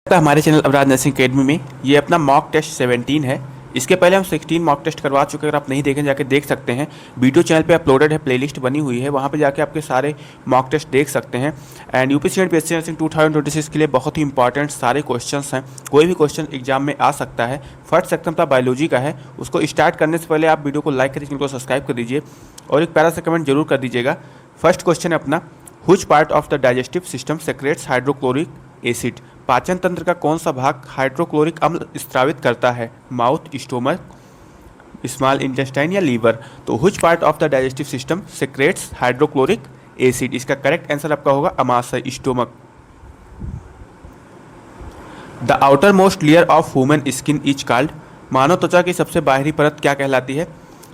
हमारे channel अवराज nursing academy में ये अपना मॉक टेस्ट 17 है। इसके पहले हम 16 मॉक टेस्ट करवा चुके हैं। अगर आप नहीं देखें जाके देख सकते हैं, वीडियो चैनल पे अपलोडेड है, प्लेलिस्ट बनी हुई है, वहाँ पे जाके आपके सारे मॉक टेस्ट देख सकते हैं। And UPSC and PSC nursing 2026 के लिए बहुत ही इंपॉर्टेंट सारे क्वेश्चंस हैं। कोई भी क्वेश्चन एग्जाम में आ सकता है। फर्स्ट सेक्शन का बायोलॉजी का है, उसको स्टार्ट करने से पहले आप वीडियो को लाइक करिए, चैनल को सब्सक्राइब कर दीजिए और एक प्यारा सा कमेंट जरूर कर दीजिएगा। फर्स्ट क्वेश्चन है अपना, which part of the digestive system secretes hydrochloric acid. पाचन तंत्र का कौन सा भाग हाइड्रोक्लोरिक अम्ल स्त्रावित करता है? माउथ, स्टोमक, स्मॉल इंटेस्टाइन या लीवर। तो which part of the digestive system secretes hydrochloric acid, इसका करेक्ट आंसर आपका होगा अमाशय, stomach. The outermost layer of human skin is called. मानव त्वचा की सबसे बाहरी परत क्या कहलाती है?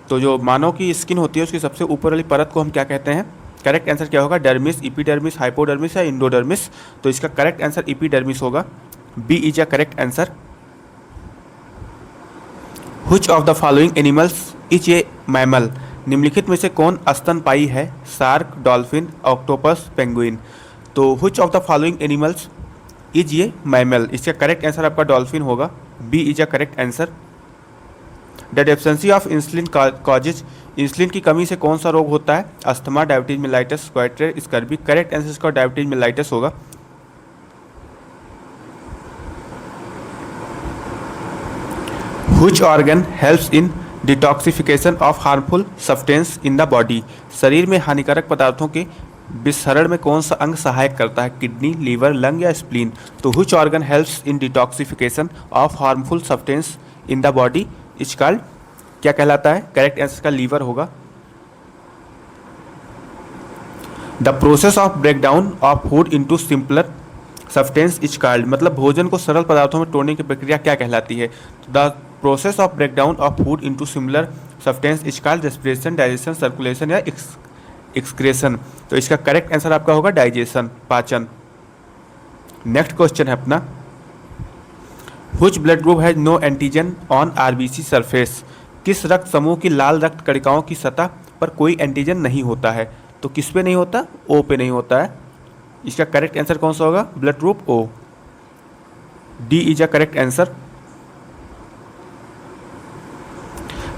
तो जो मानव की स्किन होती है उसकी सबसे ऊपर वाली परत को हम क्या कहते हैं? करेक्ट आंसर क्या होगा? डर्मिस, एपिडर्मिस, हाइपोडर्मिस या इंडोडर्मिस। तो इसका करेक्ट आंसर एपिडर्मिस होगा। B is a correct answer. Which of the following animals is a mammal. निम्नलिखित में से कौन स्तनपायी है? Shark, dolphin, octopus, penguin. तो which of the following animals is a mammal, इसका करेक्ट आंसर आपका डॉल्फिन होगा। B is a correct answer. The deficiency of insulin causes. Insulin की कमी से कौन सा रोग होता है? अस्थमा, डायबिटीज मेलाइटस, क्वाड्रेट, स्कर्वी। करेक्ट आंसर इसका डायबिटीज मेलाइटस होगा। Which organ helps in detoxification of harmful substance in the body. शरीर में हानिकारक पदार्थों के विसरण में कौन सा अंग सहायक करता है? किडनी, लीवर, लंग या स्प्लीन। तो which organ helps in detoxification of harmful substance in the body is called, क्या कहलाता है? करेक्ट आंसर का लीवर होगा। The process of breakdown of food into simpler substance is called, मतलब भोजन को सरल पदार्थों में तोड़ने की प्रक्रिया क्या कहलाती है? The process of breakdown of food into similar substance is called respiration, digestion, circulation या एक्सक्रेशन। तो इसका करेक्ट आंसर आपका होगा डाइजेशन, पाचन। नेक्स्ट क्वेश्चन है अपना, which blood group has no antigen on RBC surface. किस रक्त समूह की लाल रक्त कणिकाओं की सतह पर कोई एंटीजन नहीं होता है? तो किस पे नहीं होता? ओ पे नहीं होता है। इसका करेक्ट आंसर कौन सा होगा? Blood group O. D is a correct answer.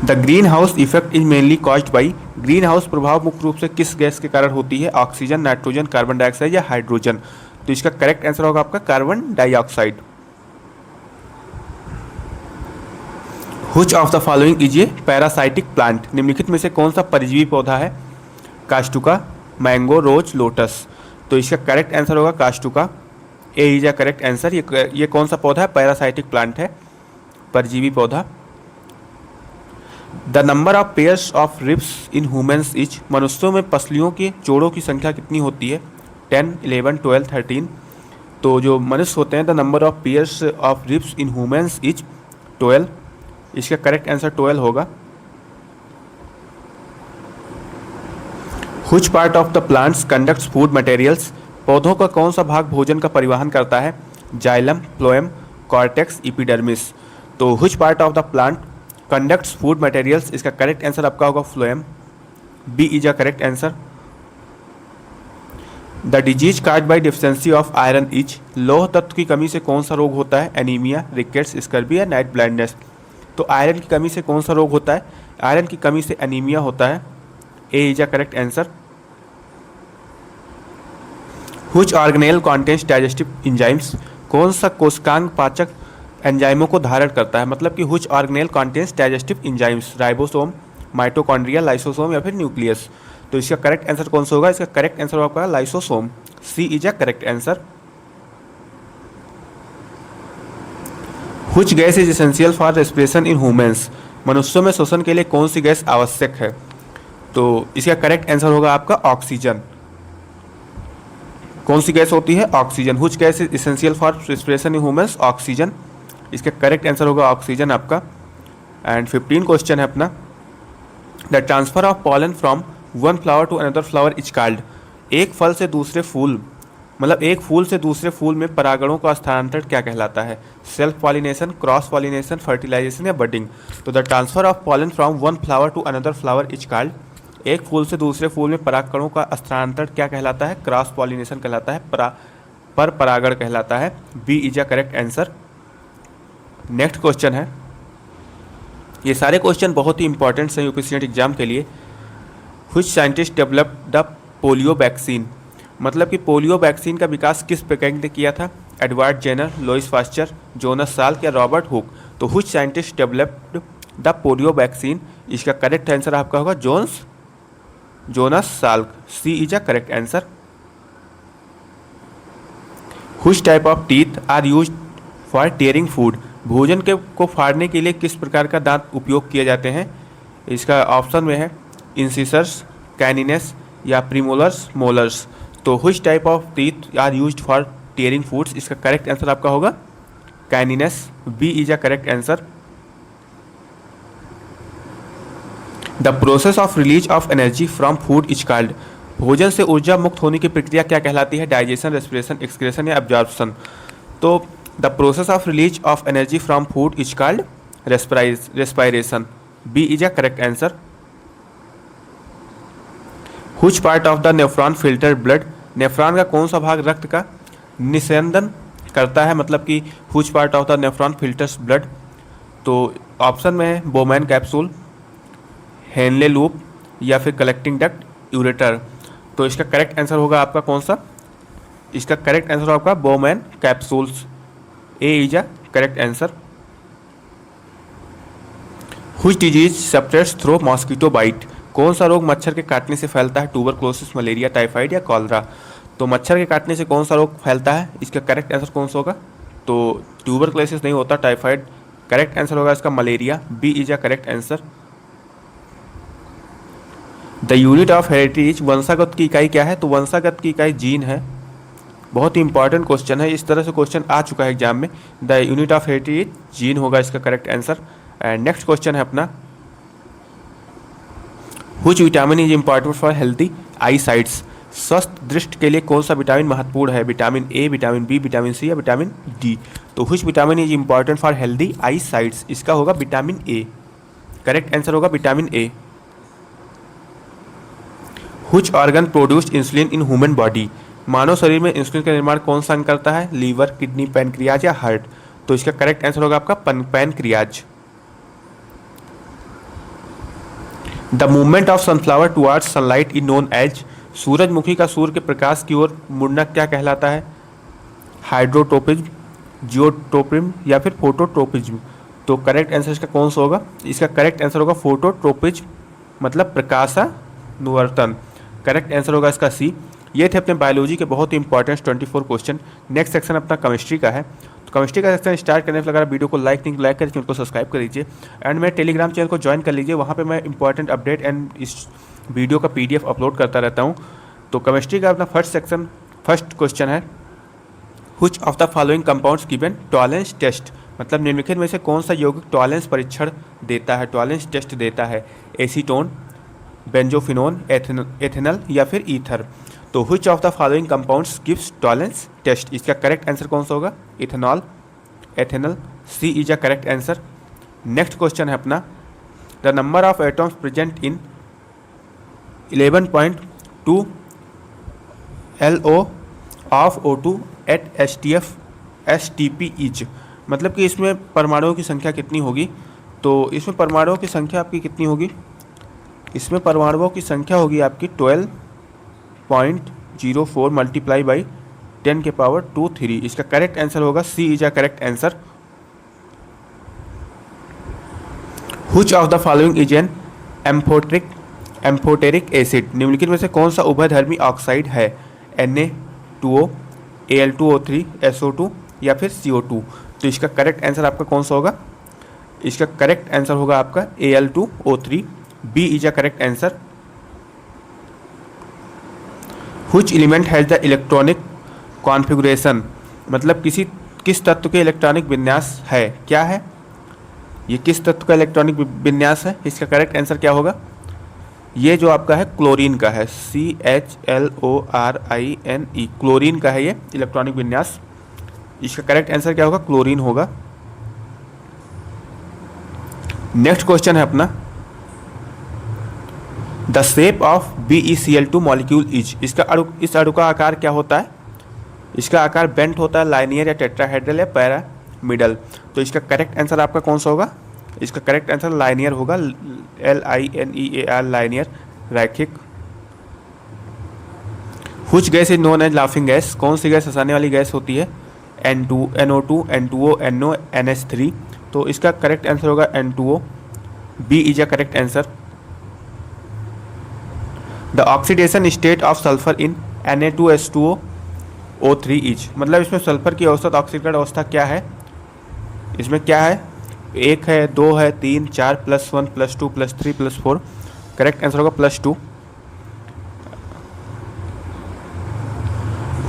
The green house effect is mainly caused by. Green house प्रभाव मुख्य रूप से किस गैस के कारण होती है? ऑक्सीजन, नाइट्रोजन, कार्बन डाइऑक्साइड या हाइड्रोजन। तो इसका करेक्ट आंसर होगा आपका carbon dioxide. Which of the following is A parasitic plant. निम्नलिखित में से कौन सा परजीवी पौधा है? कास्टुका, मैंगो, रोज, लोटस। तो इसका करेक्ट आंसर होगा कास्टुका। ए इज अ करेक्ट आंसर। ये कौन सा पौधा है? पैरासाइटिक प्लांट है, परजीवी पौधा। The number of pairs of ribs in humans is. मनुष्यों में पसलियों के जोड़ों की संख्या कितनी होती है? 10, 11, 12, 13। तो जो मनुष्य होते हैं, the number of pairs of ribs in humans is 12। इसका करेक्ट आंसर 12 होगा। Which part of the plants conducts food materials. पौधों का कौन सा भाग भोजन का परिवहन करता है? Xylem, phloem, cortex, epidermis. तो which part of the plant conducts food materials, इसका करेक्ट आंसर आपका होगा phloem. B is a correct answer. The disease cause by deficiency of iron is. लौह तत्व की कमी से कौन सा रोग होता है? एनीमिया, रिकेट्स, स्कर्वी या नाइट ब्लाइंडनेस। तो आयरन की कमी से कौन सा रोग होता है? आयरन की कमी से एनीमिया होता है। A is a correct answer. Which organelle contains digestive enzymes. कौन सा कोशिकांग पाचक एंजाइमों को धारण करता है? मतलब कि which organelle contains digestive enzymes. Ribosome, mitochondria, lysosome या फिर न्यूक्लियस। तो इसका करेक्ट आंसर कौन सा होगा? इसका करेक्ट आंसर होगा lysosome. C is a correct answer. Which gas is essential for respiration in humans. मनुष्यों में श्वसन के लिए कौन सी गैस आवश्यक है? तो इसका करेक्ट आंसर होगा आपका ऑक्सीजन। कौन सी गैस होती है? Oxygen. Which gas is essential for respiration in humans? Oxygen. इसका करेक्ट आंसर होगा ऑक्सीजन आपका। एंड 15 क्वेश्चन है अपना, the transfer of pollen from one flower to another flower is called. एक फल से दूसरे फूल, मतलब एक फूल से दूसरे फूल में परागणों का स्थानांतरण क्या कहलाता है? Self pollination, cross pollination, fertilisation या बडिंग। तो the transfer of pollen from one flower to another flower is called. एक फूल से दूसरे फूल में परागकणों का स्थानांतरण क्या कहलाता है? क्रॉस पॉलिनेशन कहलाता है। पर परागण कहलाता है। B is a correct answer. Next question है, ये सारे क्वेश्चन बहुत ही इंपॉर्टेंट हैं यूपीएससी नेट एग्जाम के लिए। Which scientist developed the polio vaccine, मतलब कि पोलियो वैक्सीन का विकास किस प्रकार ने किया था? Edward Jenner, Louis Pasteur, Jonas Salk या रॉबर्ट हुक। तो which scientist developed the polio vaccine, इसका करेक्ट आंसर आपका होगा Jonas Salk. C is a correct answer. Which type of teeth are used for tearing food, भोजन के को फाड़ने के लिए किस प्रकार का दांत उपयोग किए जाते हैं? इसका ऑप्शन में है इंसिसर्स, कैनिनेस या प्रीमोलर्स, मोलर्स। तो which type of teeth are used for tearing foods, इसका करेक्ट आंसर आपका होगा canines. B is a correct answer. The process of release of energy from food is called, भोजन से ऊर्जा मुक्त होने की प्रक्रिया क्या कहलाती है? डाइजेशन, रेस्पिरेशन, एक्सक्रेशन या एब्जॉर्प्शन। तो the process of release of energy from food is called respiration. B is a correct answer. Which part of the nephron filter blood, nephron का कौन सा भाग रक्त का निस्यंदन करता है, मतलब कि which part of the nephron filters blood? तो ऑप्शन में है बोमैन कैप्सूल, हेनले लूप या फिर कलेक्टिंग डक्ट, यूरेटर। तो इसका करेक्ट आंसर होगा आपका कौन सा? इसका करेक्ट आंसर आपका Bowman capsules. A is a correct answer. Which disease spreads through mosquito bite, कौन सा रोग मच्छर के काटने से फैलता है? ट्यूबरक्लोसिस, मलेरिया, टाइफाइड या कॉलरा। तो मच्छर के काटने से कौन सा रोग फैलता है, इसका करेक्ट आंसर कौन सा होगा? तो ट्यूबरक्लोसिस नहीं होता, टाइफाइड। करेक्ट आंसर होगा इसका malaria. B is a correct answer. The unit of heritage, वंशागत की इकाई क्या है? तो वंशागत की इकाई जीन है। बहुत ही इंपॉर्टेंट क्वेश्चन है, इस तरह से क्वेश्चन आ चुका है एग्जाम में। The unit of heritage gene होगा इसका correct answer. And next question है अपना, which vitamin is important for healthy eye sights, स्वस्थ दृष्टि के लिए कौन सा विटामिन महत्वपूर्ण है? Vitamin A, vitamin B, vitamin C या विटामिन डी। तो which vitamin is important for healthy eye sights, इसका होगा विटामिन ए। करेक्ट आंसर होगा vitamin A. Which organ produce insulin in human body, मानव शरीर में इंसुलिन का निर्माण कौन सा अंग करता है? लीवर, किडनी, पैनक्रियाज या हार्ट। तो इसका करेक्ट आंसर होगा आपका pancreas. The movement of sunflower towards sunlight is known as, सूरजमुखी का सूर्य के प्रकाश की ओर मुड़ना क्या कहलाता है? हाइड्रोट्रोपिज्म, जियोट्रोपिज्म या फिर फोटोट्रोपिज्म। तो करेक्ट आंसर इसका कौन सा होगा? इसका करेक्ट आंसर होगा फोटोट्रोपिज्म, मतलब प्रकाशानुवर्तन। करेक्ट आंसर होगा इसका सी। ये थे अपने बायोलॉजी के बहुत ही इंपॉर्टेंट 24 क्वेश्चन। नेक्स्ट सेक्शन अपना केमिस्ट्री का है। तो केमिस्ट्री का सेक्शन स्टार्ट करने से लगा वीडियो को लाइक करिए, चैनल को सब्सक्राइब कर लीजिए एंड मेरे टेलीग्राम चैनल को ज्वाइन कर लीजिए। वहाँ पे मैं इंपॉर्टेंट अपडेट एंड इस वीडियो का PDF अपलोड करता रहता हूँ। तो केमिस्ट्री का अपना फर्स्ट क्वेश्चन है, which of the following compounds given Tollens test, मतलब निम्नलिखित में से कौन सा यौगिक टॉलेंस परीक्षण देता है, टॉलेंस टेस्ट देता है? एसीटोन, बेंजोफिनोन, एथेनॉल या फिर ईथर। तो which of the following compounds gives Tollens test, इसका करेक्ट आंसर कौन सा होगा? Ethanol, ethanol. C is a correct answer. Next question है अपना, the number of atoms present in 11.2 LO of O2 at STP each, मतलब कि इसमें परमाणुओं की संख्या कितनी होगी? तो इसमें परमाणुओं की संख्या आपकी कितनी होगी? इसमें परमाणुओं की संख्या होगी आपकी 12.04 मल्टीप्लाई बाई 10 के पावर 23। इसका करेक्ट आंसर होगा C is a correct answer. Which of the following is an amphoteric acid, निम्नलिखित में से कौन सा उभयधर्मी ऑक्साइड है? Na2O, Al2O3, SO2 या फिर CO2। तो इसका करेक्ट आंसर आपका कौन सा होगा? इसका करेक्ट आंसर होगा आपका Al2O3। B is a correct answer. Which element has the electronic configuration, मतलब किस तत्व के इलेक्ट्रॉनिक विन्यास है, क्या है ये, किस तत्व का इलेक्ट्रॉनिक विन्यास है? इसका करेक्ट आंसर क्या होगा? ये जो आपका है क्लोरीन का है, CHLORINE, क्लोरीन का है ये इलेक्ट्रॉनिक विन्यास। इसका करेक्ट आंसर क्या होगा? क्लोरीन होगा। नेक्स्ट क्वेश्चन है अपना, the shape of BeCl2 molecule is, इस अणु का आकार क्या होता है? इसका आकार बेंट होता है, लाइनियर या टेट्राहेड्रल या पैरामिडल। तो इसका करेक्ट आंसर आपका कौन सा होगा? इसका करेक्ट आंसर लाइनियर होगा, LINEAR, लाइनियर, रैखिक। Which gas is known as laughing gas? कौन सी गैस हंसाने वाली गैस होती है? NO2, N2O, NO, NH3। तो इसका करेक्ट आंसर होगा N2O, B is a correct answer. The oxidation state of sulphur in Na2H2O3 is, मतलब इसमें सल्फर की औसत ऑक्सीकरण अवस्था क्या है? इसमें क्या है? 1 है, 2 है, 3, 4, +1, +2, +3, +4। करेक्ट आंसर होगा +2।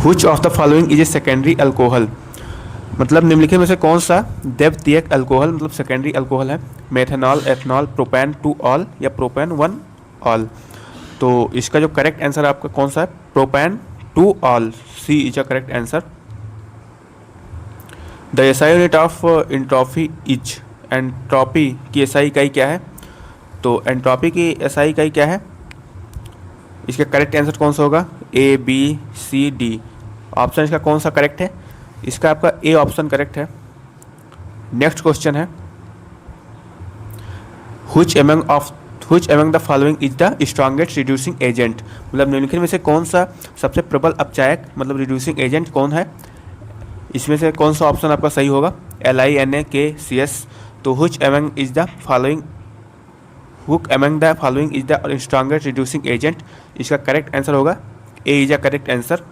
Which of the following is a secondary alcohol? मतलब निम्नलिखित में से कौन सा द्वितीयक अल्कोहल मतलब सेकेंडरी अल्कोहल है? मेथनॉल, एथनॉल, प्रोपेन 2 ऑल या प्रोपेन 1 ऑल। तो इसका जो करेक्ट आंसर आपका कौन सा है? Propane 2 ol, C is a correct answer. The SI unit of entropy is, entropy की एसआई इकाई क्या है? तो एंट्रोपी की एसआई इकाई क्या है? इसका करेक्ट आंसर कौन सा होगा? ABCD। ऑप्शन इसका कौन सा करेक्ट है? इसका आपका ए ऑप्शन करेक्ट है। नेक्स्ट क्वेश्चन है, which among the following is the strongest reducing agent? मतलब निम्नलिखित में से कौन सा सबसे प्रबल अपचायक मतलब रिड्यूसिंग एजेंट कौन है? इसमें से कौन सा ऑप्शन आपका सही होगा? LINAKCS। तो which among the following is the strongest reducing agent? इसका करेक्ट आंसर होगा A is a correct answer.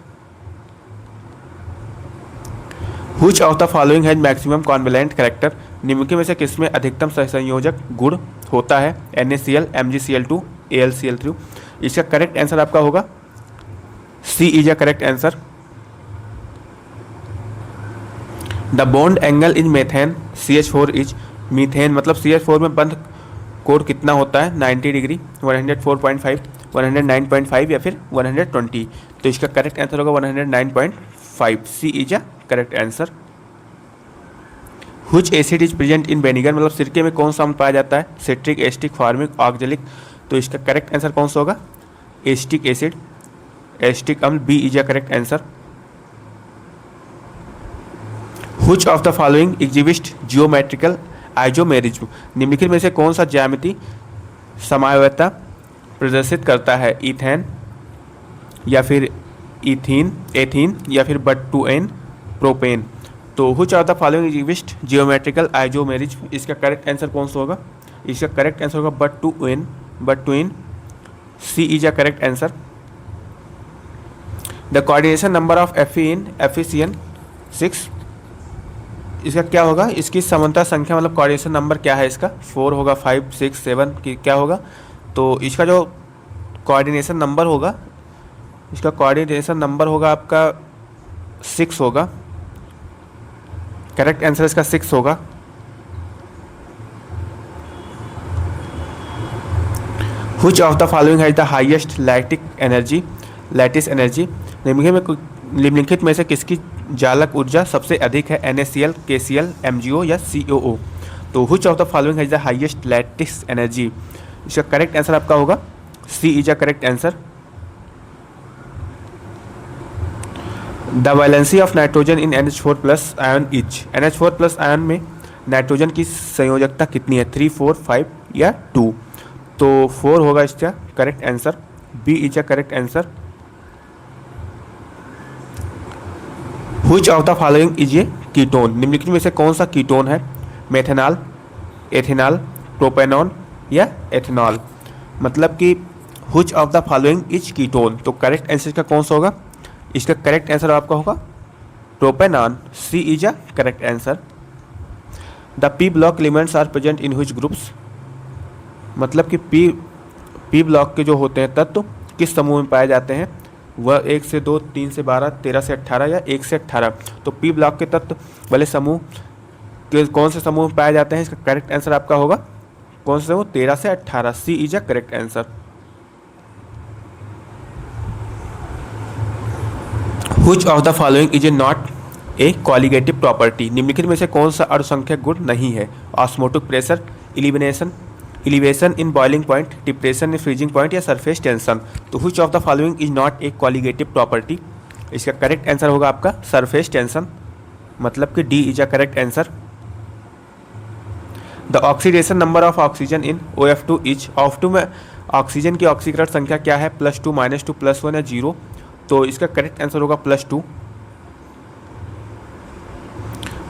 Which of the following has maximum covalent character? निम्नलिखित में से किसमें अधिकतम सहसंयोजक गुण होता है? NaCl, MgCl2, AlCl3। इसका करेक्ट आंसर आपका होगा C is a correct answer. The bond angle in methane CH4 is, methane मतलब CH4 में बंध कोण कितना होता है? 90 डिग्री, 104.5, 109.5 या फिर 120। तो इसका करेक्ट आंसर होगा 109.5, C is a correct answer. Which acid is present in vinegar? मतलब सिरके में कौन सा अम्ल पाया जाता है? Citric, acetic, formic, oxalic. तो इसका करेक्ट आंसर कौन सा होगा? एसिटिक एसिड, एसिटिक अम्ल, B is a correct answer. Which of the following exhibit geometrical isomerism? निम्नलिखित में से कौन सा ज्यामिति समावयवता प्रदर्शित करता है? इथेन या फिर एथीन या फिर बटुएन, प्रोपेन। तो which of the following exhibit geometrical isomerism? इसका करेक्ट आंसर कौन सा होगा? इसका करेक्ट आंसर होगा butene, C is a correct answer. The coordination number of FeCN 6, इसका क्या होगा? इसकी समानता संख्या मतलब कोऑर्डिनेशन नंबर क्या है इसका? 4 होगा, 5, 6, 7 की क्या होगा? तो इसका जो कोऑर्डिनेशन नंबर होगा, इसका कोऑर्डिनेशन नंबर होगा आपका 6 होगा। करेक्ट आंसर इसका 6 होगा। Which of the following has the highest lattice energy? निम्नलिखित में से किसकी जालक ऊर्जा सबसे अधिक है? NaCl, KCl, MgO या COO। तो which of the following has the highest lattice energy? इसका करेक्ट आंसर आपका होगा C is a correct answer. The valency of nitrogen in NH4+ ion is, NH4+ ion में नाइट्रोजन की संयोजकता कितनी है? 3, 4, 5 या 2। तो 4 होगा इसका correct answer, B is a correct answer. Which of the following is a ketone? निम्नलिखित में से कौन सा कीटोन है? मेथेनॉल, एथेनॉल, प्रोपेनॉन या एथेनॉल। मतलब कि which of the following is ketone. तो करेक्ट आंसर का कौन सा होगा? इसका करेक्ट आंसर आपका होगा propanone, C is a correct answer. The P block elements are present in which groups? मतलब कि P ब्लॉक के जो होते हैं तत्व किस समूह में पाए जाते हैं? वह 1 से 2, 3 से 12, 13 से 18 या 1 से 18। तो P ब्लॉक के तत्व वाले समूह के कौन से समूह में पाए जाते हैं? इसका करेक्ट आंसर आपका होगा कौन सा समूह? 13 से 18, C is a correct answer. Which of the following is a not a colligative property? निम्नलिखित में से कौन सा अणुसंख्यक गुण नहीं है? Osmotic pressure, elevation in boiling point, depression in freezing point या सरफेस टेंशन। तो which of the following is not a colligative property? इसका करेक्ट आंसर होगा आपका सरफेस टेंशन, मतलब कि D is a correct answer. The oxidation number of oxygen in OF2 is, OF2 में oxygen की ऑक्सीकरण संख्या क्या है, +2, -2, +1 या 0। तो इसका करेक्ट आंसर होगा +2।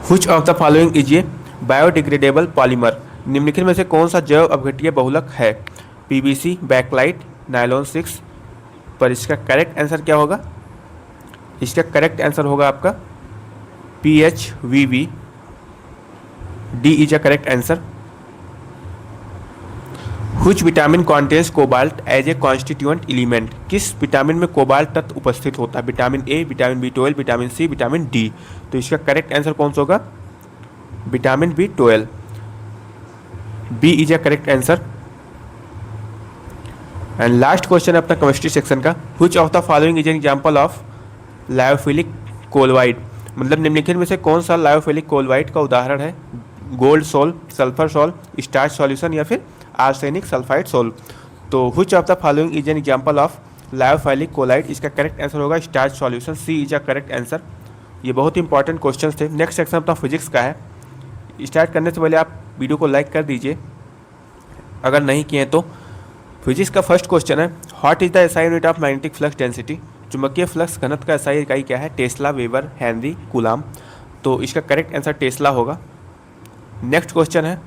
Which of the following is A biodegradable polymer, निम्नलिखित में से कौन सा जैव अपघट्य बहुलक है, PVC, बैकलाइट, नायलॉन 6। पर इसका करेक्ट आंसर क्या होगा, इसका करेक्ट आंसर होगा आपका PHVV, D is a correct answer. Which vitamin contains cobalt as a constituent element, किस विटामिन में कोबाल्ट तत्व उपस्थित होता है, vitamin A, vitamin B12, vitamin C, vitamin D. तो इसका करेक्ट आंसर कौन सा होगा, vitamin B12, B is a correct answer. And last question है अपना केमिस्ट्री सेक्शन का, which of the following is an example of lyophilic colloid, मतलब निम्नलिखित में से कौन सा लायोफिलिक कोलवाइड का उदाहरण है, gold sol, sulphur sol, starch solution या फिर आर्सेनिक सल्फाइड सोल। तो which of the following is an example of lyophilic colloid, इसका करेक्ट आंसर होगा starch solution, C is a correct answer. ये बहुत ही इंपॉर्टेंट क्वेश्चन थे। नेक्स्ट सेक्शन अपना फिजिक्स का है। स्टार्ट करने से पहले आप वीडियो को लाइक कर दीजिए अगर नहीं किए तो। फिजिक्स का फर्स्ट क्वेश्चन है, what is the SI unit of magnetic flux density, चुंबकीय फ्लक्स घनत्व का एसआई इकाई क्या है, टेस्ला, वेबर, हेनरी, कूलाम। तो इसका करेक्ट आंसर टेस्ला होगा। नेक्स्ट क्वेश्चन है,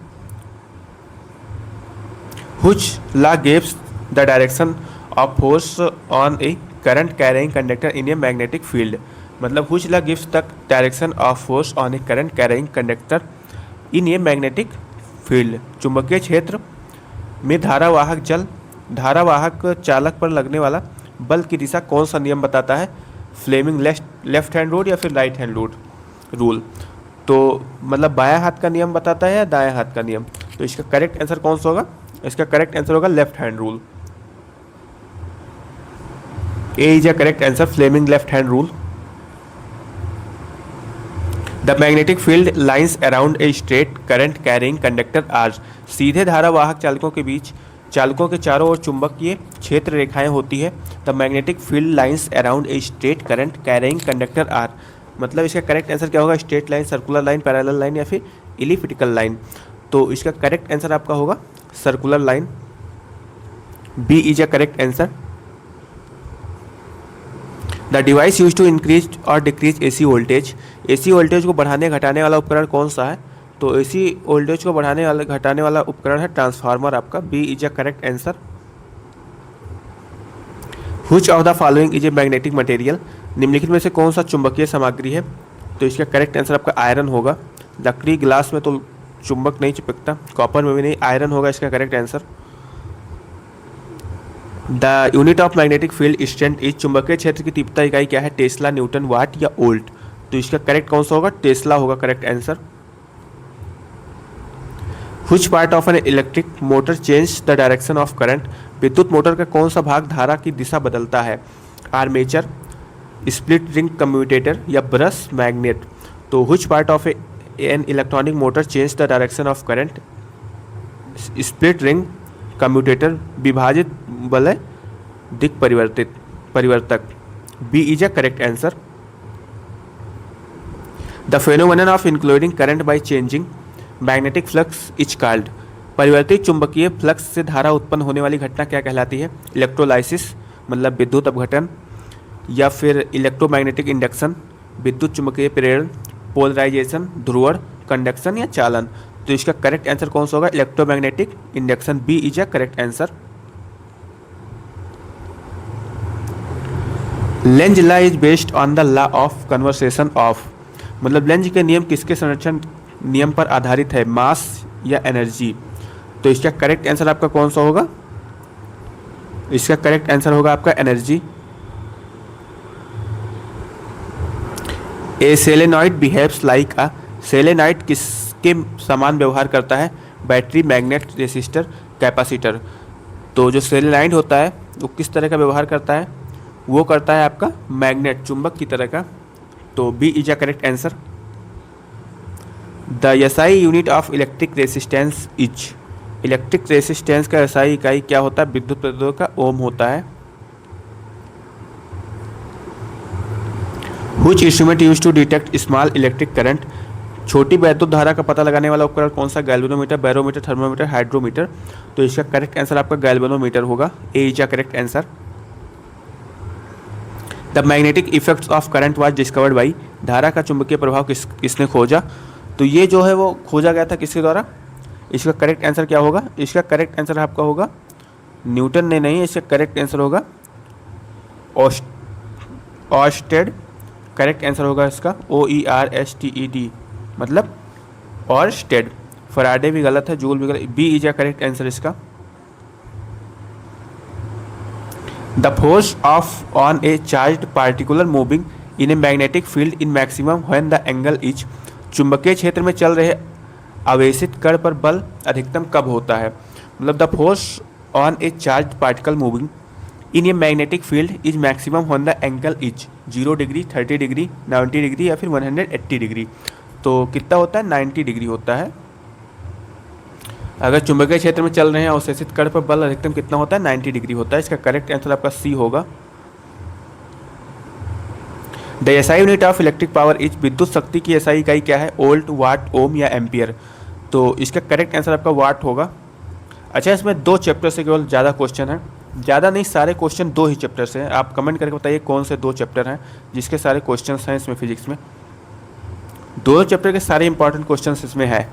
which law gives the direction of force on a current carrying conductor in a magnetic field, मतलब which law gives the direction of force on a current carrying conductor in a magnetic field, चुंबकीय क्षेत्र में धारावाहक चालक पर लगने वाला बल की दिशा कौन सा नियम बताता है, फ्लेमिंग लेफ्ट हैंड रूल या फिर राइट हैंड रूल। तो मतलब बायां हाथ का नियम बताता है या दायां हाथ का नियम। तो इसका करेक्ट आंसर कौन सा होगा, इसका करेक्ट आंसर होगा left hand rule, A is a correct answer, Fleming left hand rule. The magnetic field lines around a straight current carrying conductor are, सीधे धारावाहक चालकों के चारों ओर चुंबकीय क्षेत्र रेखाएं होती है। The magnetic field lines around a straight current carrying conductor are, मतलब इसका करेक्ट आंसर क्या होगा, straight line, circular line, parallel line या फिर इलिप्टिकल लाइन। तो इसका करेक्ट आंसर आपका होगा circular line, B is a correct answer. The device use to increase और decrease AC voltage, AC voltage को बढ़ाने घटाने वाला उपकरण कौन सा है, तो एसी वोल्टेज को बढ़ाने वाला घटाने वाला उपकरण है ट्रांसफार्मर, आपका B is a correct answer. Which of the following is a magnetic material, निम्नलिखित में से कौन सा चुंबकीय सामग्री है, तो इसका करेक्ट आंसर आपका आयरन होगा। लकड़ी, ग्लास में तो चुंबक नहीं चिपकता, कॉपर में भी नहीं, आयरन होगा इसका correct answer. The unit of magnetic field strength is, चुंबकीय क्षेत्र की तीव्रता इकाई क्या है, टेस्ला, न्यूटन, वाट या वोल्ट। तो इसका करेक्ट कौन सा होगा, टेस्ला होगा correct answer. Which part of an electric motor change the direction of current, विद्युत मोटर का कौन सा भाग धारा की दिशा बदलता है, आर्मेचर, स्प्लिट रिंग कम्यूटेटर या ब्रश मैग्नेट। तो which part of an electronic motor change the direction of current, split ring commutator, विभाजित बलय दिक परिवर्तक, B is a correct answer. The phenomenon of including current by changing magnetic flux is called, परिवर्तित चुंबकीय flux से धारा उत्पन्न होने वाली घटना क्या कहलाती है, इलेक्ट्रोलाइसिस, मतलब विद्युत अपघटन, या फिर इलेक्ट्रोमैग्नेटिक इंडक्शन, विद्युत चुंबकीय प्रेरण, पोलराइजेशन, ध्रुवण, कंडक्शन या चालन। तो इसका करेक्ट आंसर कौन सा होगा, electromagnetic induction, B is a correct answer. Lenz law is based on the law of conversation of, मतलब लेंज के नियम किसके संरक्षण नियम पर आधारित है, मास या एनर्जी। तो इसका करेक्ट आंसर आपका कौन सा होगा, इसका करेक्ट आंसर होगा आपका energy. A solenoid behaves like a, solenoid किसके समान व्यवहार करता है, बैटरी, मैग्नेट, रेसिस्टर, कैपेसिटर। तो जो सेलेनाइड होता है वो किस तरह का व्यवहार करता है, वो करता है आपका मैग्नेट, चुंबक की तरह का। तो B is a correct answer. The SI unit of electric resistance is, electric resistance का एसआई इकाई क्या होता है, विद्युत प्रतिरोध का ओम होता है। Which instrument use to detect small electric current, छोटी वैद्युत धारा का पता लगाने वाला उपकरण कौन सा? Galvanometer, barometer, thermometer, hydrometer. तो इसका करेक्ट आंसर आपका गैल्वेनोमीटर होगा। A is the correct answer. The magnetic effects of current was discovered by, धारा का चुंबकीय प्रभाव किसने खोजा? तो ये जो है वो खोजा गया था किसके द्वारा? इसका करेक्ट आंसर क्या होगा? इसका करेक्ट आंसर आपका होगा न्यूटन ने नहीं, इसका करेक्ट आंसर होगा ऑर्स्टेड। करेक्ट आंसर होगा इसका OERSTED, मतलब ऑर्स्टेड। फराडे भी गलत है, जूल भी गलत। B is a correct answer इसका। The force of on a charged particular moving in a magnetic field in maximum when the angle is, चुंबकीय क्षेत्र में चल रहे आवेशित कण पर बल अधिकतम कब होता है? मतलब the force on A charge particle moving in a magnetic field is maximum when the angle is 0 degree, 30 degree, 90 degree या फिर 180 डिग्री। तो कितना होता है? 90 डिग्री होता है। अगर चुंबकीय क्षेत्र में चल रहे हैं अवशेषित कण पर बल अधिकतम कितना होता है? 90 डिग्री होता है। इसका करेक्ट आंसर आपका सी होगा। The SI unit of electric power is, विद्युत शक्ति की एसआई इकाई क्या है? वोल्ट, वाट, ओम या एम्पियर। तो इसका करेक्ट आंसर आपका वाट होगा। अच्छा, इसमें 2 चैप्टर से केवल ज़्यादा क्वेश्चन है, ज़्यादा नहीं, सारे क्वेश्चन 2 ही चैप्टर से हैं। आप कमेंट करके बताइए कौन से 2 चैप्टर हैं जिसके सारे क्वेश्चन हैं इसमें फिजिक्स में। 2 चैप्टर के सारे इंपॉर्टेंट क्वेश्चन इसमें है।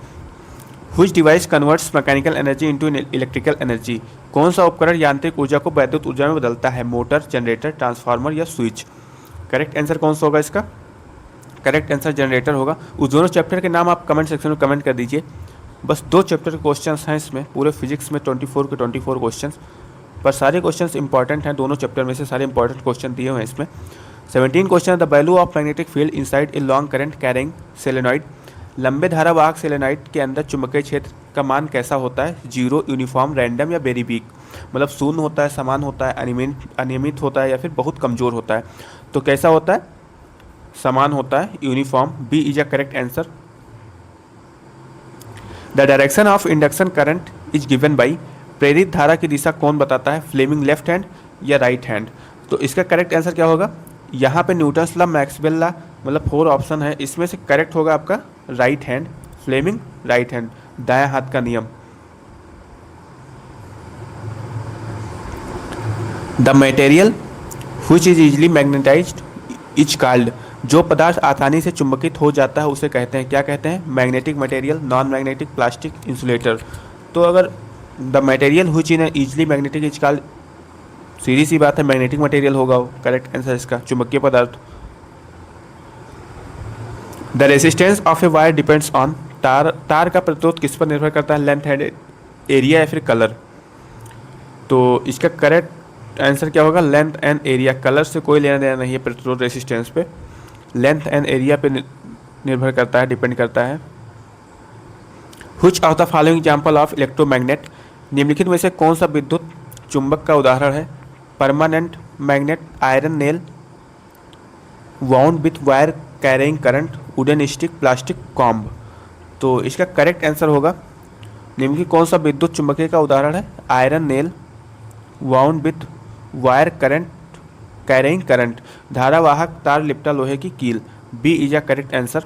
Which device converts mechanical energy into electrical energy, कौन सा उपकरण यांत्रिक ऊर्जा को वैद्युत ऊर्जा में बदलता है? मोटर, जनरेटर, ट्रांसफार्मर या स्विच। करेक्ट आंसर कौन सा होगा इसका? करेक्ट आंसर जनरेटर होगा। उस दोनों चैप्टर के नाम आप कमेंट सेक्शन में कमेंट कर दीजिए। बस 2 चैप्टर के क्वेश्चंस हैं इसमें, पूरे फिजिक्स में 24 के 24 क्वेश्चंस, पर सारे क्वेश्चंस इंपॉर्टेंट हैं। दोनों चैप्टर में से सारे इंपॉर्टेंट क्वेश्चन दिए हुए हैं इसमें। 17 question. The value of magnetic field inside a long current carrying solenoid, लंबे धारावाहक सोलेनॉइड के अंदर चुंबकीय क्षेत्र का मान कैसा होता है? 0, यूनिफॉर्म, रैंडम या वेरी वीक। मतलब शून्य होता है, समान होता है, अनियमित होता है या फिर बहुत कमज़ोर होता है। तो कैसा होता है? समान होता है, uniform. B is a correct answer. The direction of induction current is given by, प्रेरित धारा की दिशा कौन बताता है? फ्लेमिंग लेफ्ट हैंड या राइट हैंड। तो इसका करेक्ट आंसर क्या होगा? यहाँ पे न्यूटन्स लॉ, मैक्सवेल लॉ, मतलब 4 ऑप्शन है, इसमें से करेक्ट होगा आपका right hand. Fleming right hand, दायां हाथ का नियम। The material which is easily magnetised is called, जो पदार्थ आसानी से चुंबकित हो जाता है उसे कहते हैं, क्या कहते हैं? Magnetic material, non magnetic, plastic, insulator. तो अगर the material which is easily magnetic is called, सीधी सी बात है मैग्नेटिक मटेरियल होगा वो। करेक्ट आंसर इसका चुंबकीय पदार्थ। The resistance of a wire depends on, तार का प्रतिरोध किस पर निर्भर करता है? लेंथ एंड एरिया या फिर कलर। तो इसका करेक्ट आंसर क्या होगा? Length and area. कलर से कोई लेना देना नहीं है प्रतिरोध रेसिस्टेंस पे, लेंथ एंड एरिया पे निर्भर करता है, डिपेंड करता है। Which of the following example of electromagnet, निम्नलिखित में से कौन सा विद्युत चुंबक का उदाहरण है? Permanent magnet, iron nail, wound with wire carrying current, wooden stick, plastic comb. तो इसका करेक्ट आंसर होगा, निम्नलिखित कौन सा विद्युत चुंबकीय का उदाहरण है? Iron nail, wound with wire current carrying current, धारावाहक तार लिपटा लोहे की कील। B is a correct answer.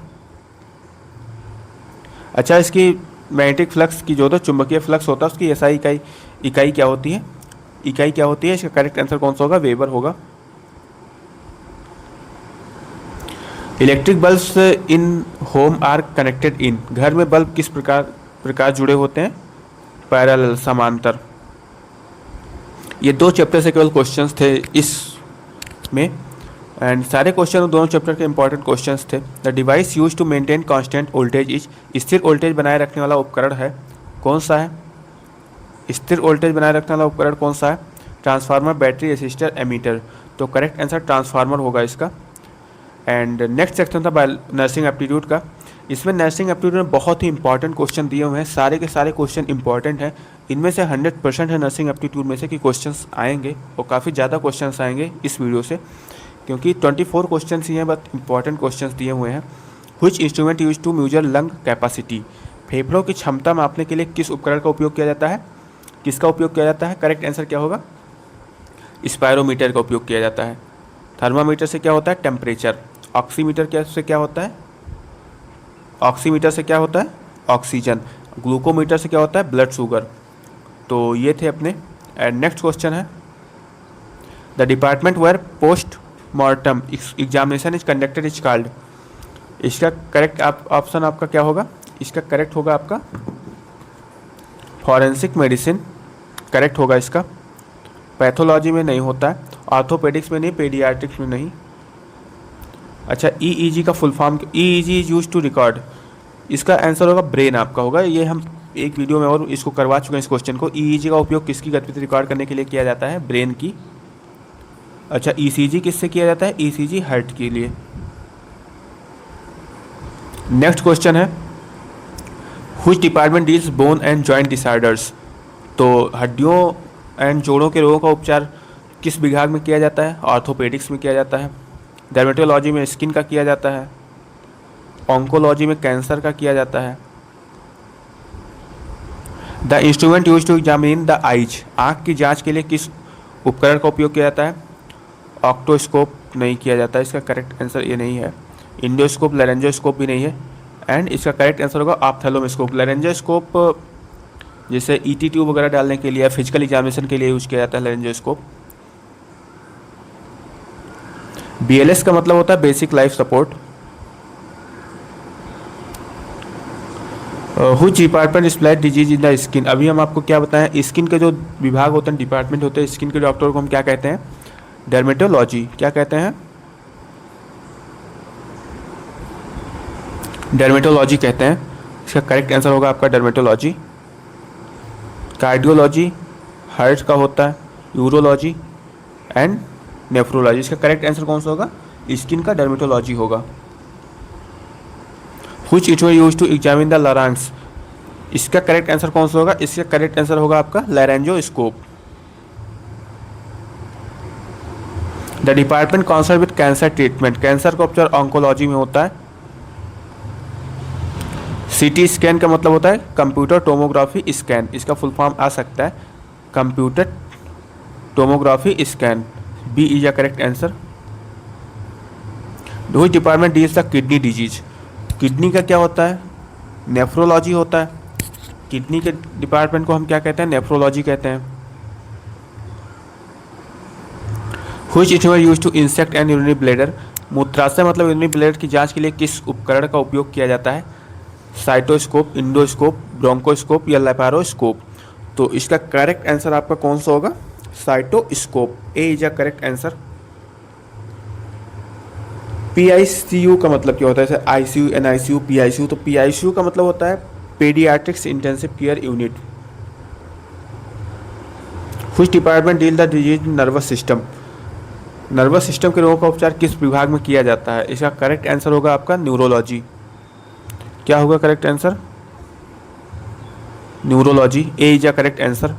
अच्छा, इसकी मैग्नेटिक फ्लक्स की जो तो चुंबकीय फ्लक्स होता है उसकी एसआई इकाई क्या होती है? इकाई क्या होती है? इसका करेक्ट आंसर कौन सा होगा? वेबर होगा। Electric bulbs in home are connected in, घर में बल्ब किस प्रकार जुड़े होते हैं? पैरेलल, समांतर। ये 2 चैप्टर से केवल क्वेश्चंस थे इसमें, एंड सारे क्वेश्चन दोनों चैप्टर के इंपॉर्टेंट क्वेश्चंस थे। The device use to maintain constant voltage is, स्थिर वोल्टेज बनाए रखने वाला उपकरण है, कौन सा है? स्थिर वोल्टेज बनाए रखने वाला उपकरण कौन सा है? Transformer, battery, resistor, ammeter. तो करेक्ट आंसर ट्रांसफार्मर होगा इसका। एंड नेक्स्ट सेक्शन था नर्सिंग एप्टीट्यूड का। इसमें नर्सिंग एप्टीट्यूड में बहुत ही इंपॉर्टेंट क्वेश्चन दिए हुए हैं, सारे के सारे क्वेश्चन इंपॉर्टेंट हैं। इनमें से 100% है नर्सिंग एप्टीट्यूड में से कि क्वेश्चंस आएंगे, और काफ़ी ज़्यादा क्वेश्चंस आएंगे इस वीडियो से, क्योंकि 24 क्वेश्चंस ही हैं, बट इंपॉर्टेंट क्वेश्चंस दिए हुए हैं। Which instrument use to measure lung capacity, फेफड़ों की क्षमता मापने के लिए किस उपकरण का उपयोग किया जाता है? किसका उपयोग किया जाता है? करेक्ट आंसर क्या होगा? स्पायरोमीटर का उपयोग किया जाता है। थर्मामीटर से क्या होता है? टेम्परेचर। ऑक्सीमीटर क्या से क्या होता है, ऑक्सीमीटर से क्या होता है ऑक्सीजन, ग्लूकोमीटर से क्या होता है ब्लड शुगर। तो ये थे अपने। एंड नेक्स्ट क्वेश्चन है the department where post mortem examination is conducted is called. इसका करेक्ट ऑप्शन आपका क्या होगा, इसका करेक्ट होगा आपका फॉरेंसिक मेडिसिन, करेक्ट होगा इसका। पैथोलॉजी में नहीं होता है, ऑर्थोपेडिक्स में नहीं, पेडियाट्रिक्स में नहीं। अच्छा ईईजी का full form, EEG is use to record, इसका आंसर होगा ब्रेन आपका होगा। ये हम एक वीडियो में और इसको करवा चुके हैं इस क्वेश्चन को। ईईजी का उपयोग किसकी गतिविधि रिकॉर्ड करने के लिए किया जाता है, ब्रेन की। अच्छा ईसीजी किससे किया जाता है, ईसीजी हार्ट के लिए। नेक्स्ट क्वेश्चन है which department deals bone and joint disorders. तो हड्डियों एंड जोड़ों के रोगों का उपचार किस विभाग में किया जाता है, ऑर्थोपेडिक्स में किया जाता है। डर्मेटोलॉजी में स्किन का किया जाता है, ऑन्कोलॉजी में कैंसर का किया जाता है। The instrument use to examine the eyes, आँख की जांच के लिए किस उपकरण का उपयोग किया जाता है, ऑक्टोस्कोप नहीं किया जाता, इसका करेक्ट आंसर ये नहीं है। इंडोस्कोप, लैरेंजोस्कोप भी नहीं है। एंड इसका करेक्ट आंसर होगा ऑप्थेल्मोस्कोप। लैरेंजोस्कोप जैसे ईटी ट्यूब वगैरह डालने के लिए, फिजिकल एग्जामिनेशन के लिए यूज किया जाता है लैरेंजोस्कोप। बीएलएस का मतलब होता है basic life support. Which department splash disease in the skin, अभी हम आपको क्या बताएं, स्किन के जो विभाग होते हैं, डिपार्टमेंट होते हैं, स्किन के डॉक्टर को हम क्या कहते हैं, डर्मेटोलॉजी। क्या कहते हैं, डर्मेटोलॉजी कहते हैं। इसका करेक्ट आंसर होगा आपका डर्मेटोलॉजी। कार्डियोलॉजी हार्ट का होता है, यूरोलॉजी एंड नेफ्रोलॉजी। इसका करेक्ट आंसर कौन सा होगा, स्किन का डर्मेटोलॉजी होगा। Which instrument used to examine the larynx, इसका करेक्ट आंसर कौन सा होगा, इसका करेक्ट आंसर होगा आपका लैरेंजोस्कोप। The department concern with cancer treatment, cancer का उपचार ऑन्कोलॉजी में होता है। सीटी स्कैन का मतलब होता है कंप्यूटर टोमोग्राफी स्कैन, इसका फुल फॉर्म आ सकता है computer tomography scan. B is a correct answer. Which department deals the kidney disease, kidney का क्या होता है, नेफ्रोलॉजी होता है। किडनी के डिपार्टमेंट को हम क्या कहते हैं, नेफ्रोलॉजी कहते हैं। Which instrument used to insect and urinary bladder, मूत्राशय मतलब यूरिनरी ब्लैडर की जांच के लिए किस उपकरण का उपयोग किया जाता है, साइटोस्कोप, इंडोस्कोप, ब्रोंकोस्कोप या लैपारोस्कोप। तो इसका करेक्ट आंसर आपका कौन सा होगा, cystoscope. A is a correct answer. PICU का मतलब क्या होता है, जैसे आईसीयू, एनआईसीयू, पीआईसीयू। तो पीआईसीयू का मतलब होता है paediatrics intensive care unit. Which department deal the disease nervous system, nervous system के रोगों का उपचार किस विभाग में किया जाता है। इसका करेक्ट आंसर होगा आपका न्यूरोलॉजी। क्या होगा correct answer, neurology. A is a correct answer.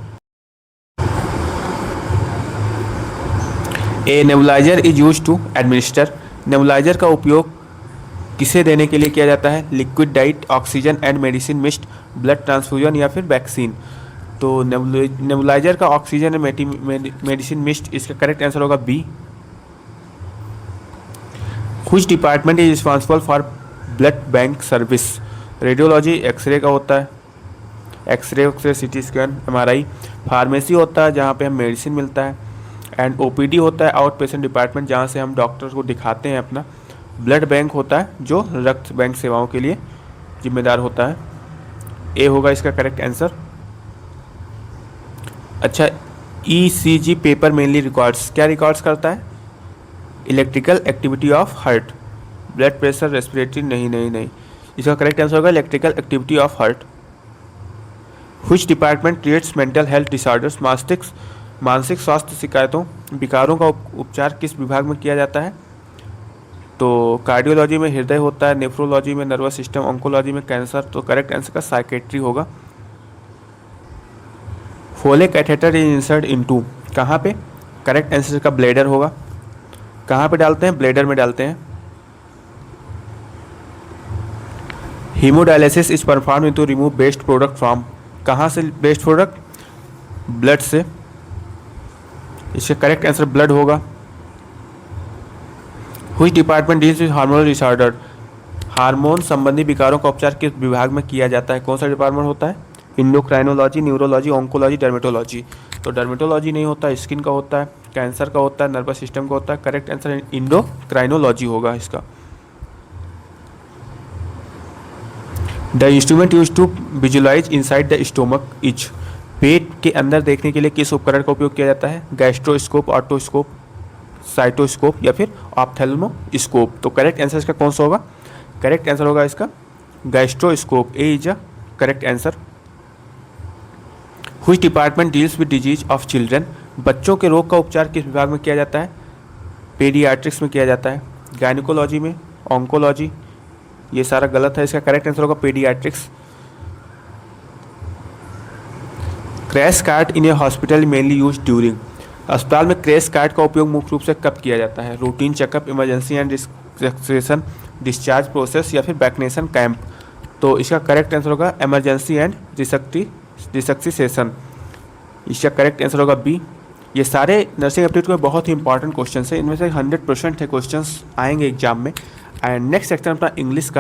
A nebuliser is use to administer, nebuliser का उपयोग किसे देने के लिए किया जाता है, liquid diet, oxygen and medicine mist, blood transfusion या फिर वैक्सीन। तो नेबुलाइजर का ऑक्सीजन मेडिसिन मिस्ट, इसका करेक्ट आंसर होगा B. Which department is responsible for blood bank service, radiology X ray का होता है, x ray CT scan, MRI. Pharmacy होता है जहाँ पे हम मेडिसिन मिलता है। एंड ओपीडी होता है आउट पेशेंट डिपार्टमेंट, जहाँ से हम डॉक्टर को दिखाते हैं अपना। ब्लड बैंक होता है जो रक्त बैंक सेवाओं के लिए जिम्मेदार होता है। ए होगा इसका करेक्ट आंसर। अच्छा ईसीजी पेपर मेनली रिकॉर्ड्स, क्या रिकॉर्ड्स करता है, electrical activity of heart, blood pressure, respiratory, नहीं। इसका करेक्ट आंसर होगा electrical activity of heart. Which department treats mental health disorders, मानसिक स्वास्थ्य शिकायतों, विकारों का उपचार किस विभाग में किया जाता है। तो कार्डियोलॉजी में हृदय होता है, नेफ्रोलॉजी में नर्वस सिस्टम, ऑन्कोलॉजी में कैंसर। तो करेक्ट आंसर का साइकेट्री होगा। फोले कैथेटर इज इंसर्ट इनटू, कहाँ पे, करेक्ट आंसर का ब्लैडर होगा। कहाँ पे डालते हैं, ब्लैडर में डालते हैं। Haemodialysis is perform to remove waste product from, कहाँ से वेस्ट प्रोडक्ट, ब्लड से। इसका करेक्ट आंसर ब्लड होगा। Which department deals with hormonal disorder, hormone संबंधी विकारों का उपचार किस विभाग में किया जाता है, कौन सा डिपार्टमेंट होता है? Endocrinology, neurology, oncology, dermatology. तो डर्मेटोलॉजी नहीं होता, स्किन का होता है, कैंसर का होता है, नर्वस सिस्टम का होता है। करेक्ट आंसर इंडोक्राइनोलॉजी होगा इसका। The instrument use to visualise inside the stomach is, पेट के अंदर देखने के लिए किस उपकरण का उपयोग किया जाता है? गैस्ट्रोस्कोप, ऑटोस्कोप, साइटोस्कोप या फिर ऑप्थेल्मोस्कोप। तो करेक्ट आंसर इसका कौन सा होगा? करेक्ट आंसर होगा इसका gastroscope. A is a correct answer. Which department deals with disease of children, बच्चों के रोग का उपचार किस विभाग में किया जाता है? पेडियाट्रिक्स में किया जाता है, गायनिकोलॉजी में, ऑन्कोलॉजी। ये सारा गलत है, इसका करेक्ट आंसर होगा पेडियाट्रिक्स। क्रैश कार्ड इन ए हॉस्पिटल मेनली यूज ड्यूरिंग, अस्पताल में क्रैश कार्ड का उपयोग मुख्य रूप से कब किया जाता है? Routine checkup, emergency and restriction, discharge process या फिर वैक्सीनेशन कैंप। तो इसका करेक्ट आंसर होगा इमरजेंसी एंड रिसक्सिसेशन। इसका करेक्ट आंसर होगा बी। ये सारे नर्सिंग एप्टीट्यूड में बहुत ही इंपॉर्टेंट क्वेश्चन है, इनमें से 100% है क्वेश्चंस आएंगे एग्जाम में। एंड नेक्स्ट सेक्शन अपना इंग्लिश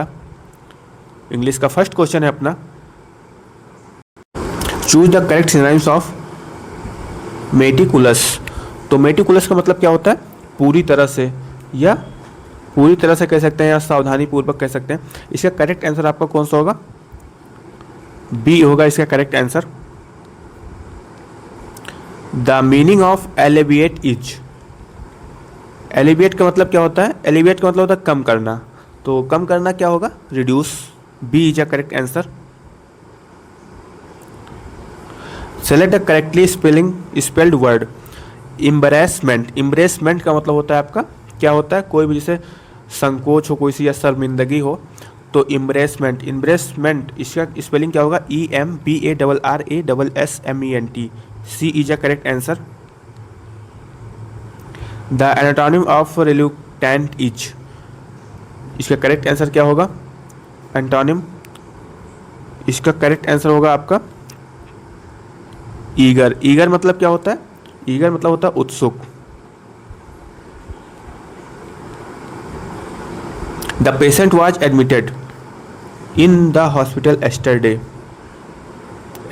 का फर्स्ट क्वेश्चन है अपना, choose the correct synonyms of meticulous. तो मेटिकुलस का मतलब क्या होता है? पूरी तरह से, या पूरी तरह से कह सकते हैं, या सावधानी पूर्वक कह सकते हैं। इसका करेक्ट आंसर आपका कौन सा होगा? बी होगा इसका correct answer. The meaning of alleviate is, alleviate का मतलब क्या होता है? एलिविएट का मतलब होता है कम करना, तो कम करना क्या होगा? Reduce. B is a correct answer. Select the correctly spelled word. Embarrassment, embarrassment का मतलब होता है आपका क्या होता है? कोई भी जैसे संकोच हो, कोई सी या शर्मिंदगी हो, तो इम्ब्रेसमेंट इसका स्पेलिंग क्या होगा? EMBARRASSMENT। C is a correct answer. The antonym of reluctant is, इसका करेक्ट आंसर क्या होगा? एंटोनिम, इसका करेक्ट आंसर होगा आपका ईगर। ईगर मतलब क्या होता है? ईगर मतलब होता है उत्सुक। The patient was admitted in the hospital yesterday,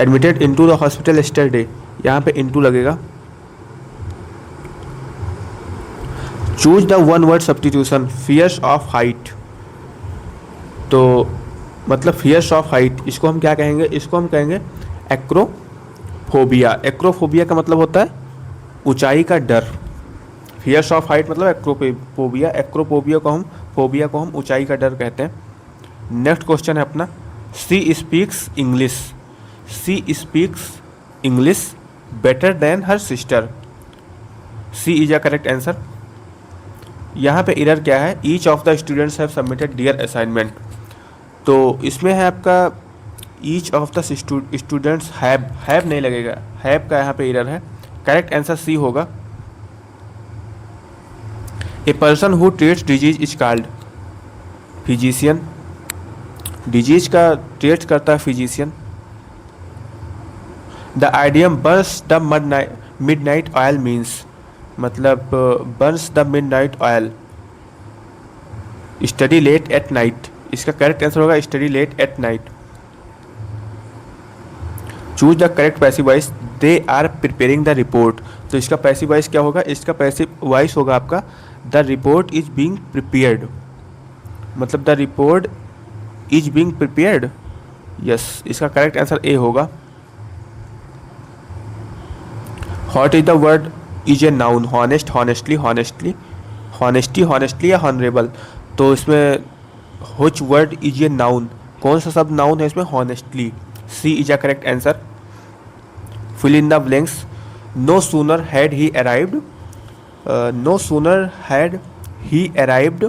admitted into the hospital yesterday, यहाँ पे इनटू लगेगा। Choose the one word substitution, fears of height. तो मतलब फियर्स ऑफ हाइट, इसको हम क्या कहेंगे? इसको हम कहेंगे एक्रोफोबिया। एक्रोफोबिया का मतलब होता है ऊंचाई का डर। फियर्स ऑफ हाइट मतलब एक्रोफोबिया, एक्रोफोबिया को हम ऊंचाई का डर कहते हैं। नेक्स्ट क्वेश्चन है अपना, she speaks English better than her sister. C is a correct answer. यहाँ पे एरर क्या है? Each of the students have submitted their assignment. तो इसमें है आपका each of the students have नहीं लगेगा, हैव का यहाँ पे एरर है। करेक्ट आंसर सी होगा। A person who treats disease is called physician, disease का ट्रीट करता है physician. The idiom burns the midnight oil means, मतलब burns the midnight oil, study late at night. इसका करेक्ट आंसर होगा study late at night. Choose the correct passive voice, they are preparing the report. तो इसका passive voice क्या होगा? इसका passive voice होगा आपका the report is being prepared, मतलब the report is being prepared. Yes, इसका करेक्ट आंसर ए होगा। What is the word is a noun? Honest, honestly, honestly या हॉनरेबल। तो इसमें which word is a noun, कौन सा शब्द नाउन है इसमें? Honestly. C is a correct answer. Fill in the blanks. No sooner had he arrived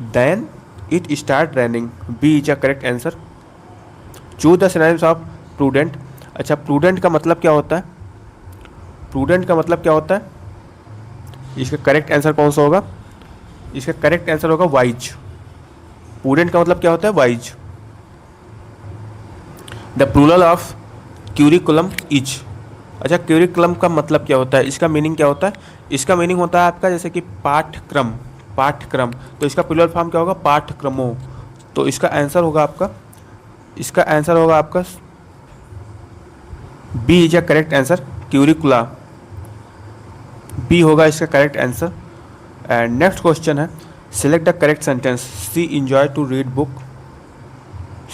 then it start raining. B is a correct answer. Choose the synonyms of prudent. अच्छा, prudent का मतलब क्या होता है? इसका correct answer कौन सा होगा? इसका करेक्ट आंसर होगा वाइज। प्रूडेंट का मतलब क्या होता है? Wise. The plural of curriculum is. अच्छा, क्यूरिकुलम का मतलब क्या होता है? इसका मीनिंग क्या होता है? इसका मीनिंग होता है आपका जैसे कि पाठ्यक्रम, पाठ्यक्रम, तो इसका प्लूरल फॉर्म क्या होगा, पाठ्यक्रमों। तो इसका आंसर होगा आपका B is a correct answer, curricula. B होगा इसका correct answer. And next question है, select the correct sentence. She enjoy to read book.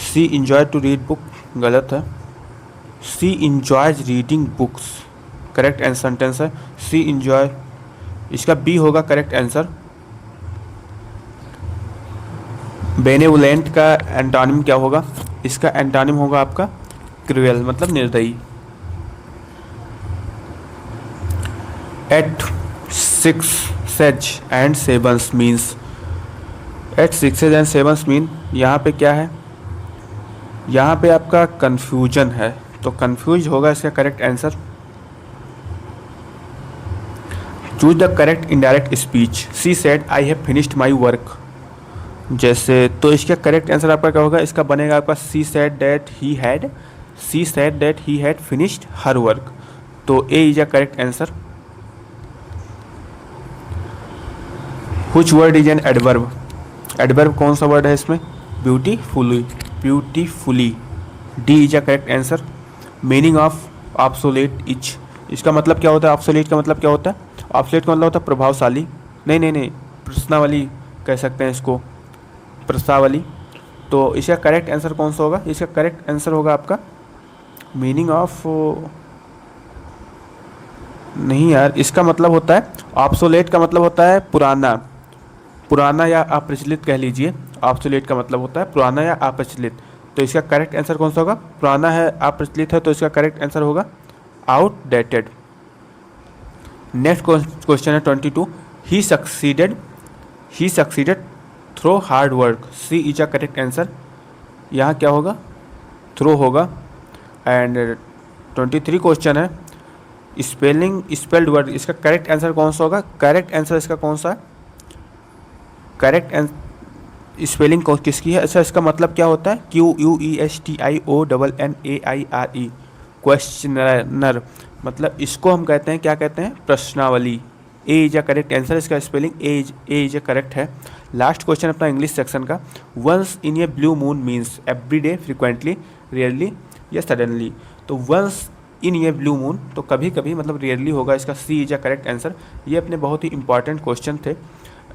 She enjoy to read book गलत है। She enjoys reading books correct sentence है। She enjoy, इसका B होगा correct answer. Benevolent का antonym क्या होगा, इसका एंटोनिम होगा आपका क्रूएल, मतलब निर्दयी। At sixes and sevens means, at sixes and sevens mean, यहाँ पे क्या है, यहाँ पे आपका कन्फ्यूजन है, तो कन्फ्यूज होगा इसका correct answer. Choose the correct indirect speech. She said I have finished my work, जैसे, तो इसका करेक्ट आंसर आपका क्या होगा, इसका बनेगा आपका she said that he had finished her work, तो A is a correct answer. Which word is an adverb. Adverb कौन सा वर्ड है इसमें, beautifully, beautifully. D is a correct answer. Meaning of obsolete is, इसका मतलब क्या होता है, ऑब्सोलेट का मतलब क्या होता है, ऑब्सोलेट का मतलब होता है प्रभावशाली, नहीं, प्रश्नावली कह सकते हैं इसको, प्रस्तावली। तो इसका करेक्ट आंसर कौन सा होगा, इसका करेक्ट आंसर होगा आपका मीनिंग ऑफ, नहीं यार, इसका मतलब होता है ऑब्सोलेट का मतलब होता है पुराना, पुराना या अप्रचलित कह लीजिए। ऑब्सोलेट का मतलब होता है पुराना या अप्रचलित, तो इसका करेक्ट आंसर कौन सा होगा, पुराना है अप्रचलित है, तो इसका करेक्ट आंसर होगा आउटडेटेड। नेक्स्ट क्वेश्चन है 22, he succeeded through hard work. C is a correct answer, यहाँ क्या होगा, थ्रो होगा। एंड 23 क्वेश्चन है, स्पेल्ड वर्ड, इसका करेक्ट आंसर कौन सा होगा, करेक्ट आंसर इसका कौन सा है, करेक्ट स्पेलिंग किसकी है, अच्छा इसका मतलब क्या होता है, QUESTIONNAIRE, क्वेश्चनर, मतलब इसको हम कहते हैं, क्या कहते हैं, प्रश्नावली। A is a correct answer, इसका spelling A is a correct है। लास्ट क्वेश्चन अपना इंग्लिश सेक्शन का, once in a blue moon means every day, frequently, rarely या सडनली। तो once in a blue moon, तो कभी कभी मतलब रेयरली होगा, इसका C is a correct answer. ये अपने बहुत ही इंपॉर्टेंट क्वेश्चन थे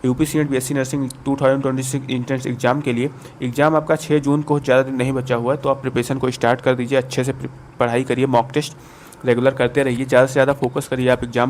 UPCNET BSc nursing 2026 entrance exam के लिए। एग्जाम आपका 6 जून को, ज़्यादा दिन नहीं बचा हुआ है, तो आप प्रिपरेशन को स्टार्ट कर दीजिए, अच्छे से पढ़ाई करिए, मॉक टेस्ट रेगुलर करते रहिए, ज़्यादा से ज़्यादा फोकस करिए आप एग्जाम